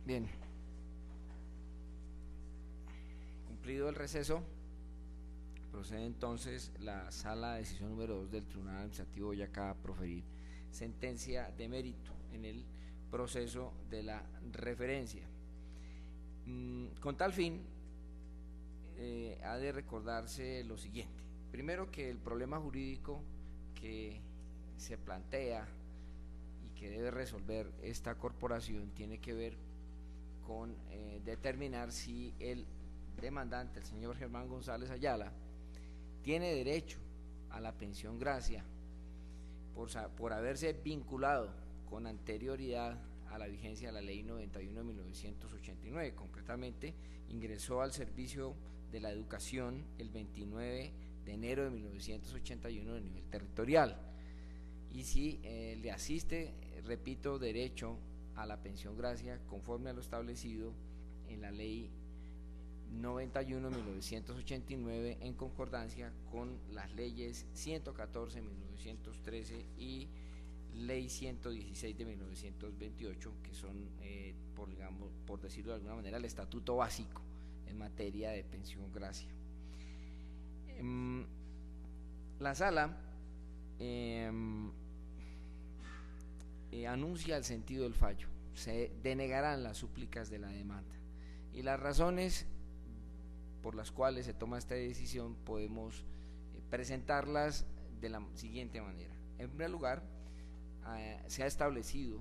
Bien, cumplido el receso, procede entonces la sala de decisión número 2 del Tribunal Administrativo de Boyacá a proferir sentencia de mérito en el proceso de la referencia. Con tal fin, ha de recordarse lo siguiente. Primero, que el problema jurídico que se plantea y que debe resolver esta corporación tiene que ver con determinar si el demandante, el señor Germán González Ayala, tiene derecho a la pensión gracia por haberse vinculado con anterioridad a la vigencia de la Ley 91 de 1989. Concretamente, ingresó al servicio de la educación el 29 de enero de 1981 a nivel territorial. Y si le asiste, repito, derecho a la pensión gracia conforme a lo establecido en la Ley 91 de 1989 en concordancia con las leyes 114 de 1913 y Ley 116 de 1928, que son, por decirlo de alguna manera, el estatuto básico en materia de pensión gracia. La sala anuncia el sentido del fallo. Se denegarán las súplicas de la demanda, y las razones por las cuales se toma esta decisión podemos presentarlas de la siguiente manera. En primer lugar, se ha establecido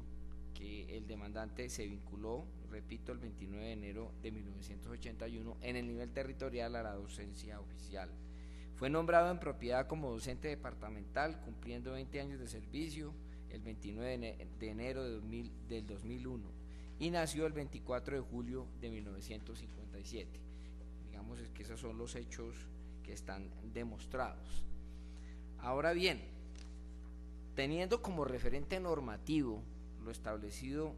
que el demandante se vinculó, repito, el 29 de enero de 1981 en el nivel territorial a la docencia oficial. Fue nombrado en propiedad como docente departamental, cumpliendo 20 años de servicio el 29 de enero del 2001, y nació el 24 de julio de 1957. Digamos que esos son los hechos que están demostrados. Ahora bien, teniendo como referente normativo lo establecido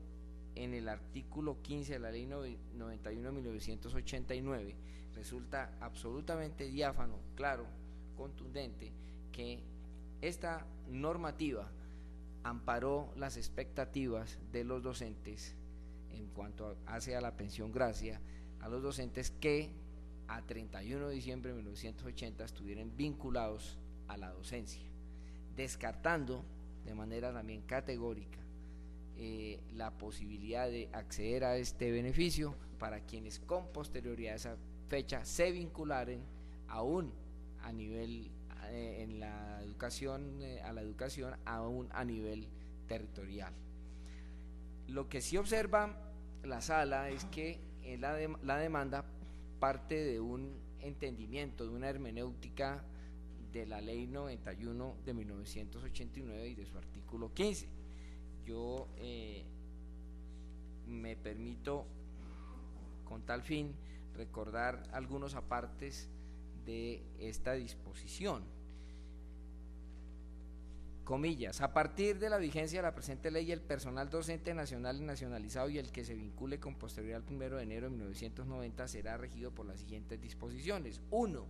en el artículo 15 de la Ley 91 de 1989, resulta absolutamente diáfano, claro, contundente, que esta normativa amparó las expectativas de los docentes en cuanto hace a la pensión gracia, a los docentes que a 31 de diciembre de 1980 estuvieran vinculados a la docencia, descartando de manera también categórica la posibilidad de acceder a este beneficio para quienes con posterioridad a esa fecha se vincularen aún a nivel en la educación, aún a nivel territorial. Lo que sí observa la sala es que la demanda parte de un entendimiento, de una hermenéutica de la Ley 91 de 1989 y de su artículo 15. Yo me permito, con tal fin, recordar algunos apartes de esta disposición. Comillas: a partir de la vigencia de la presente ley, el personal docente nacional y nacionalizado y el que se vincule con posterioridad al 1 de enero de 1990 será regido por las siguientes disposiciones. 1.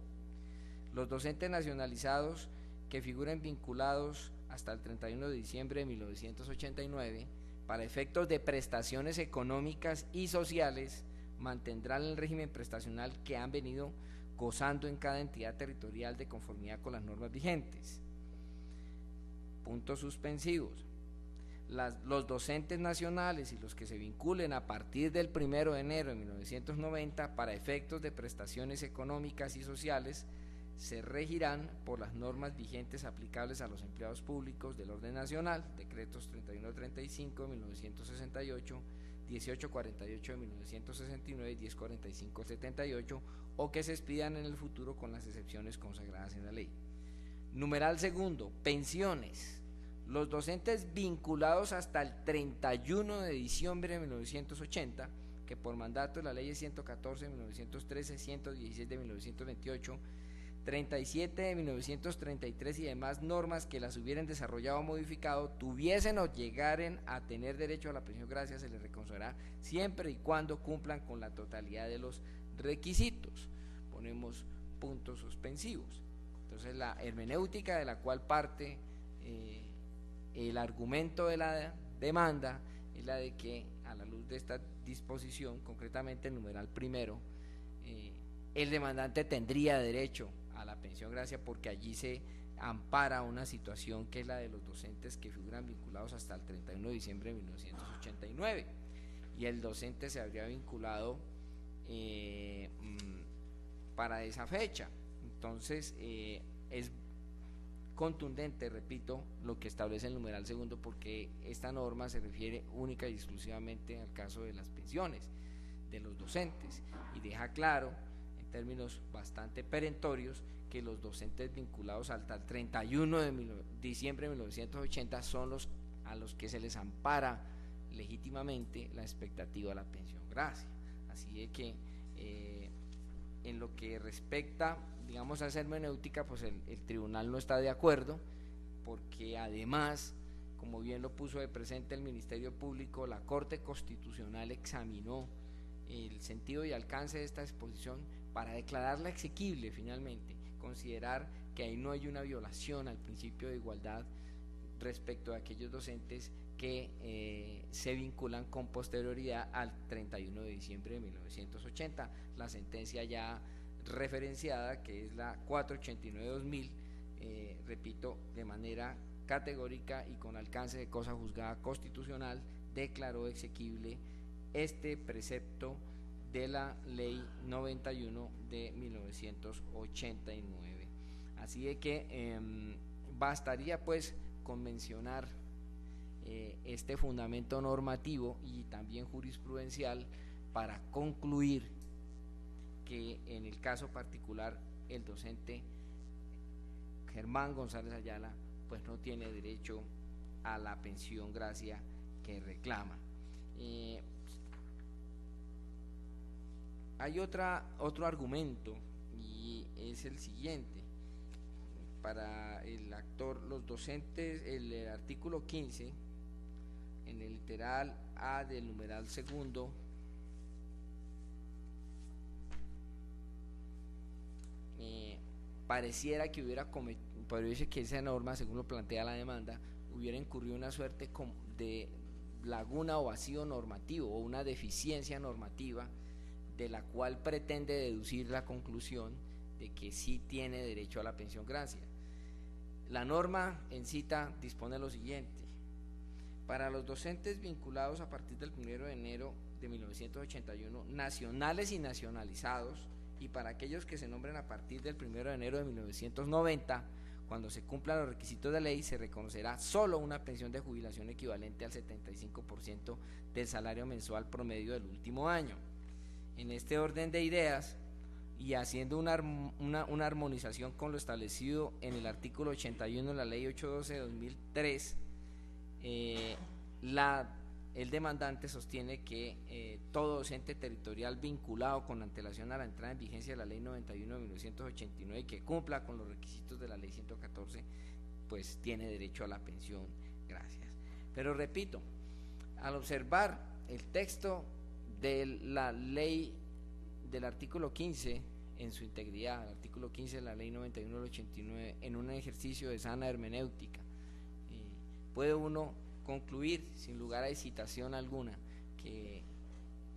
Los docentes nacionalizados que figuren vinculados hasta el 31 de diciembre de 1989 para efectos de prestaciones económicas y sociales mantendrán el régimen prestacional que han venido gozando en cada entidad territorial de conformidad con las normas vigentes. Puntos suspensivos. Los docentes nacionales y los que se vinculen a partir del 1 de enero de 1990 para efectos de prestaciones económicas y sociales se regirán por las normas vigentes aplicables a los empleados públicos del orden nacional, decretos 3135 de 1968, 1848 de 1969 y 1045 de 78, o que se expidan en el futuro con las excepciones consagradas en la ley. Numeral segundo, pensiones. Los docentes vinculados hasta el 31 de diciembre de 1980, que por mandato de la ley 114 de 1913, 116 de 1928, 37 de 1933 y demás normas que las hubieran desarrollado o modificado, tuviesen o llegaren a tener derecho a la pensión gracia, se les reconocerá siempre y cuando cumplan con la totalidad de los requisitos. Ponemos puntos suspensivos. Entonces, la hermenéutica de la cual parte el argumento de la demanda es la de que a la luz de esta disposición, concretamente el numeral primero, el demandante tendría derecho a la pensión gracia, porque allí se ampara una situación que es la de los docentes que figuran vinculados hasta el 31 de diciembre de 1989, y el docente se habría vinculado para esa fecha. Entonces es contundente, repito, lo que establece el numeral segundo, porque esta norma se refiere única y exclusivamente al caso de las pensiones de los docentes, y deja claro en términos bastante perentorios que los docentes vinculados hasta el 31 de diciembre de 1980 son los a los que se les ampara legítimamente la expectativa de la pensión gracia. Así de que en lo que respecta, digamos, a esa hermenéutica, pues el tribunal no está de acuerdo, porque además, como bien lo puso de presente el Ministerio Público, la Corte Constitucional examinó el sentido y alcance de esta disposición para declararla exequible finalmente, considerar que ahí no hay una violación al principio de igualdad respecto a aquellos docentes que se vinculan con posterioridad al 31 de diciembre de 1980. La sentencia ya referenciada, que es la 489-2000, repito, de manera categórica y con alcance de cosa juzgada constitucional, declaró exequible este precepto de la ley 91 de 1989. Así de que bastaría pues con mencionar este fundamento normativo y también jurisprudencial para concluir que en el caso particular el docente Germán González Ayala pues no tiene derecho a la pensión gracia que reclama. Hay otro argumento, y es el siguiente: para el actor, los docentes, el artículo 15, en el literal A del numeral segundo, pareciera que parece que esa norma, según lo plantea la demanda, hubiera incurrido una suerte de laguna o vacío normativo, o una deficiencia normativa, de la cual pretende deducir la conclusión de que sí tiene derecho a la pensión gracia. La norma en cita dispone lo siguiente: para los docentes vinculados a partir del 1 de enero de 1981, nacionales y nacionalizados, y para aquellos que se nombren a partir del 1 de enero de 1990, cuando se cumplan los requisitos de ley, se reconocerá solo una pensión de jubilación equivalente al 75% del salario mensual promedio del último año. En este orden de ideas, y haciendo una armonización con lo establecido en el artículo 81 de la ley 812 de 2003, el demandante sostiene que todo docente territorial vinculado con antelación a la entrada en vigencia de la ley 91 de 1989 y que cumpla con los requisitos de la ley 114, pues tiene derecho a la pensión gracias. Pero repito, al observar el texto de la ley del artículo 15 en su integridad, el artículo 15 de la ley 91 del 89, en un ejercicio de sana hermenéutica, puede uno concluir sin lugar a hesitación alguna que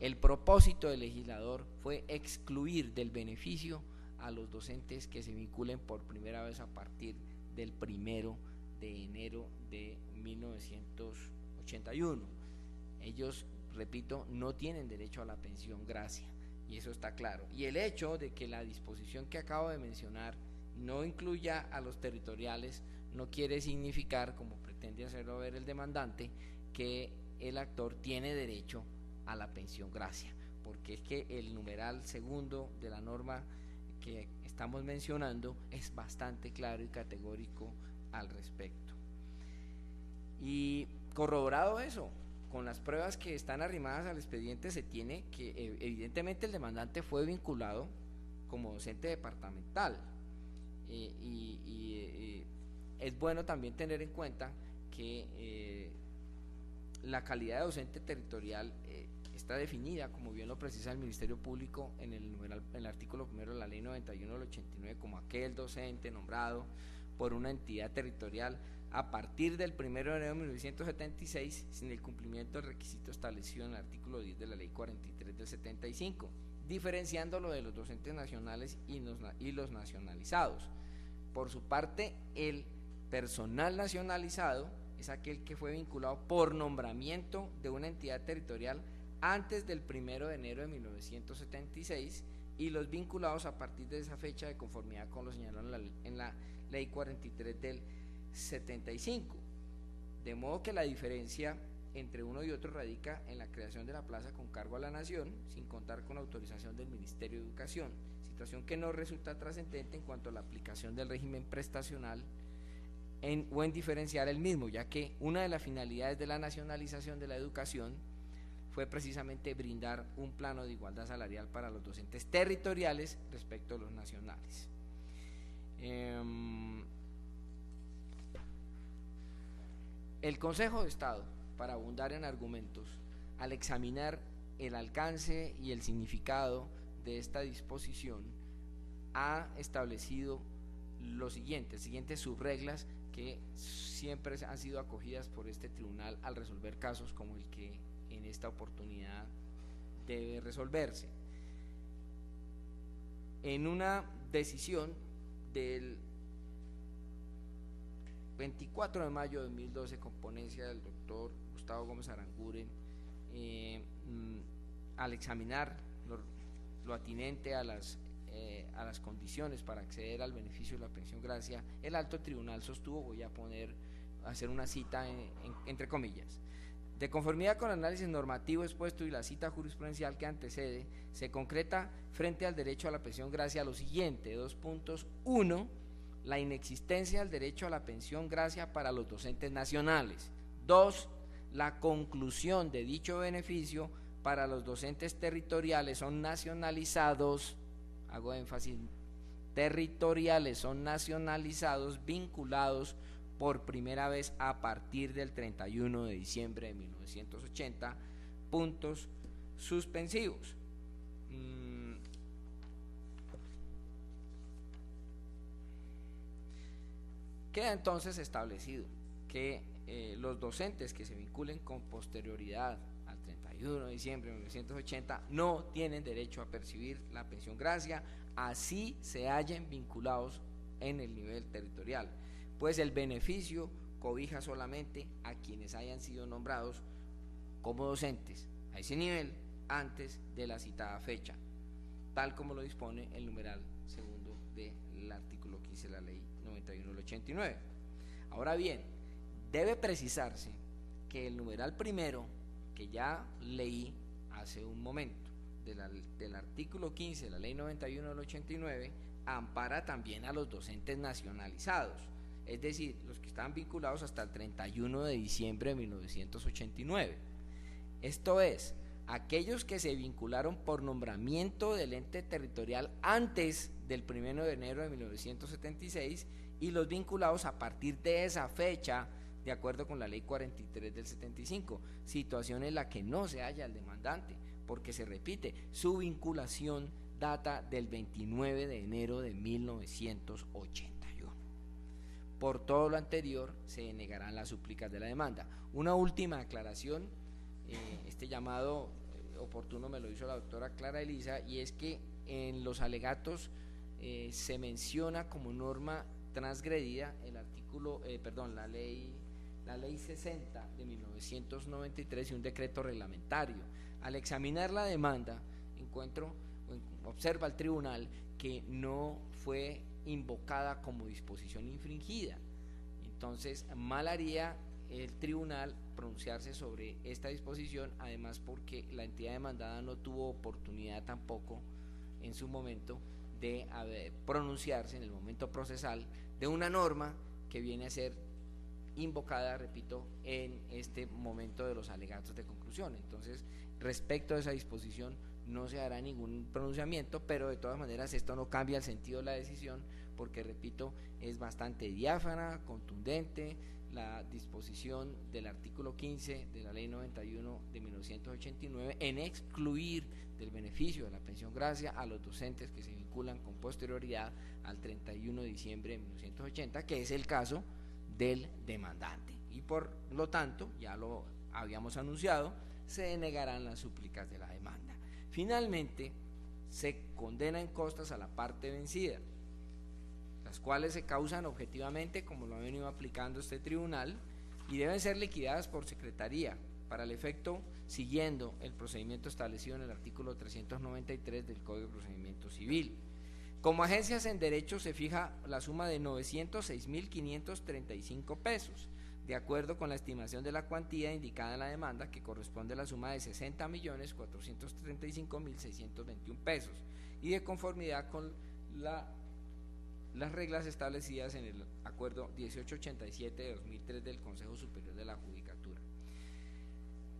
el propósito del legislador fue excluir del beneficio a los docentes que se vinculen por primera vez a partir del 1 de enero de 1981. Ellos, repito, no tienen derecho a la pensión gracia, y eso está claro. Y el hecho de que la disposición que acabo de mencionar no incluya a los territoriales no quiere significar, como pretende hacerlo ver el demandante, que el actor tiene derecho a la pensión gracia, porque es que el numeral segundo de la norma que estamos mencionando es bastante claro y categórico al respecto. Y corroborado eso, con las pruebas que están arrimadas al expediente, se tiene que evidentemente el demandante fue vinculado como docente departamental, y es bueno también tener en cuenta que la calidad de docente territorial está definida, como bien lo precisa el Ministerio Público en el artículo primero de la ley 91 del 89, como aquel docente nombrado por una entidad territorial a partir del 1 de enero de 1976 sin el cumplimiento del requisito establecido en el artículo 10 de la Ley 43 del 75, diferenciándolo de los docentes nacionales y los nacionalizados. Por su parte, el personal nacionalizado es aquel que fue vinculado por nombramiento de una entidad territorial antes del 1 de enero de 1976 y los vinculados a partir de esa fecha de conformidad con lo señalado en la Ley 43 del 75. De modo que la diferencia entre uno y otro radica en la creación de la plaza con cargo a la nación, sin contar con autorización del Ministerio de Educación, situación que no resulta trascendente en cuanto a la aplicación del régimen prestacional o en diferenciar el mismo, ya que una de las finalidades de la nacionalización de la educación fue precisamente brindar un plano de igualdad salarial para los docentes territoriales respecto a los nacionales. El Consejo de Estado, para abundar en argumentos, al examinar el alcance y el significado de esta disposición, ha establecido las siguientes subreglas que siempre han sido acogidas por este tribunal al resolver casos como el que en esta oportunidad debe resolverse. En una decisión del 24 de mayo de 2012 con ponencia del doctor Gustavo Gómez Aranguren, al examinar lo atinente a las condiciones para acceder al beneficio de la pensión gracia, el alto tribunal sostuvo, voy a hacer una cita entre comillas: de conformidad con el análisis normativo expuesto y la cita jurisprudencial que antecede, se concreta frente al derecho a la pensión gracia lo siguiente: 2.1, la inexistencia del derecho a la pensión gracia para los docentes nacionales. 2, la conclusión de dicho beneficio para los docentes territoriales son nacionalizados, hago énfasis, territoriales son nacionalizados, vinculados por primera vez a partir del 31 de diciembre de 1980, puntos suspensivos. Queda entonces establecido que los docentes que se vinculen con posterioridad al 31 de diciembre de 1980 no tienen derecho a percibir la pensión gracia, así se hallen vinculados en el nivel territorial, pues el beneficio cobija solamente a quienes hayan sido nombrados como docentes a ese nivel antes de la citada fecha, tal como lo dispone el numeral segundo del artículo 15 de la Ley 91 del 89. Ahora bien, debe precisarse que el numeral primero, que ya leí hace un momento, del artículo 15 de la Ley 91 del 89, ampara también a los docentes nacionalizados, es decir, los que estaban vinculados hasta el 31 de diciembre de 1989. Esto es, aquellos que se vincularon por nombramiento del ente territorial antes del 1 de enero de 1976 y los vinculados a partir de esa fecha, de acuerdo con la Ley 43 del 75, situación en la que no se halla el demandante, porque se repite, su vinculación data del 29 de enero de 1981. Por todo lo anterior, se denegarán las súplicas de la demanda. Una última aclaración, este llamado oportuno me lo hizo la doctora Clara Elisa, y es que en los alegatos se menciona como norma transgredida el artículo, la ley 60 de 1993 y un decreto reglamentario. Al examinar la demanda, observa el tribunal que no fue invocada como disposición infringida. Entonces, mal haría el tribunal pronunciarse sobre esta disposición, además porque la entidad demandada no tuvo oportunidad tampoco en su momento de pronunciarse en el momento procesal de una norma que viene a ser invocada, repito, en este momento de los alegatos de conclusión. Entonces, respecto a esa disposición no se hará ningún pronunciamiento, pero de todas maneras esto no cambia el sentido de la decisión, porque, repito, es bastante diáfana, contundente. La disposición del artículo 15 de la Ley 91 de 1989 en excluir del beneficio de la pensión gracia a los docentes que se vinculan con posterioridad al 31 de diciembre de 1980, que es el caso del demandante. Y por lo tanto, ya lo habíamos anunciado, se denegarán las súplicas de la demanda. Finalmente, se condena en costas a la parte vencida, las cuales se causan objetivamente, como lo ha venido aplicando este tribunal, y deben ser liquidadas por secretaría, para el efecto siguiendo el procedimiento establecido en el artículo 393 del Código de Procedimiento Civil. Como agencias en derecho se fija la suma de 906.535 pesos, de acuerdo con la estimación de la cuantía indicada en la demanda, que corresponde a la suma de 60.435.621 pesos, y de conformidad con las reglas establecidas en el acuerdo 1887 de 2003 del Consejo Superior de la Judicatura.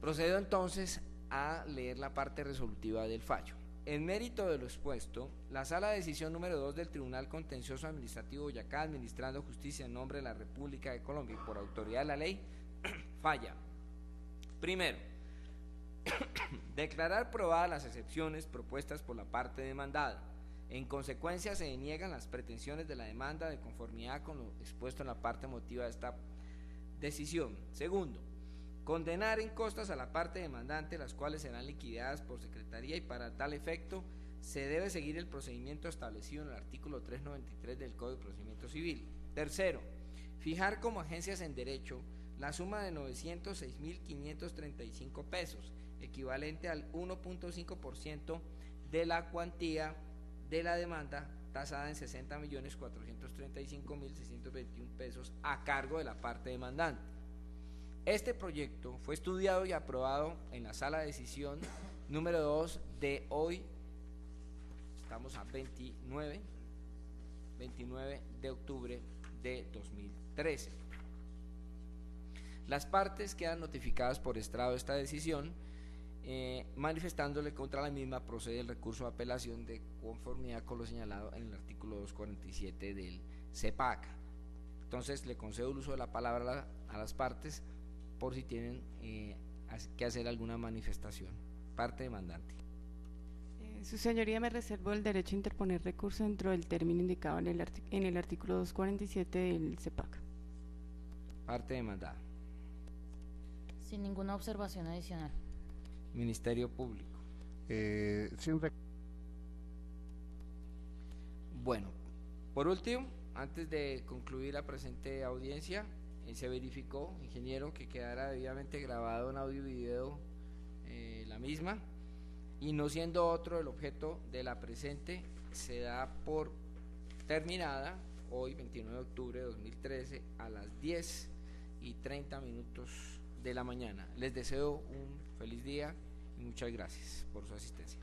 Procedo entonces a leer la parte resolutiva del fallo. En mérito de lo expuesto, la Sala de Decisión número 2 del Tribunal Contencioso Administrativo Boyacá, administrando justicia en nombre de la República de Colombia y por autoridad de la ley, falla. Primero, declarar probadas las excepciones propuestas por la parte demandada. En consecuencia, se deniegan las pretensiones de la demanda de conformidad con lo expuesto en la parte motiva de esta decisión. Segundo, condenar en costas a la parte demandante, las cuales serán liquidadas por secretaría, y para tal efecto se debe seguir el procedimiento establecido en el artículo 393 del Código de Procedimiento Civil. Tercero, fijar como agencias en derecho la suma de 906.535 pesos, equivalente al 1.5% de la cuantía de la demanda, tasada en 60.435.621 pesos a cargo de la parte demandante. Este proyecto fue estudiado y aprobado en la Sala de Decisión número 2 de hoy, estamos a 29 de octubre de 2013. Las partes quedan notificadas por estrado de esta decisión, manifestándole contra la misma procede el recurso de apelación de conformidad con lo señalado en el artículo 247 del CEPAC. Entonces le concedo el uso de la palabra a las partes por si tienen que hacer alguna manifestación. Parte demandante. Su señoría, me reservo el derecho a interponer recurso dentro del término indicado en el artículo 247 del CEPAC. Parte demandada. Sin ninguna observación adicional. Ministerio Público. Bueno, por último, antes de concluir la presente audiencia, se verificó, ingeniero, que quedara debidamente grabado en audio y video la misma, y no siendo otro el objeto de la presente, se da por terminada hoy, 29 de octubre de 2013, a las 10:30 de la mañana. Les deseo un feliz día y muchas gracias por su asistencia.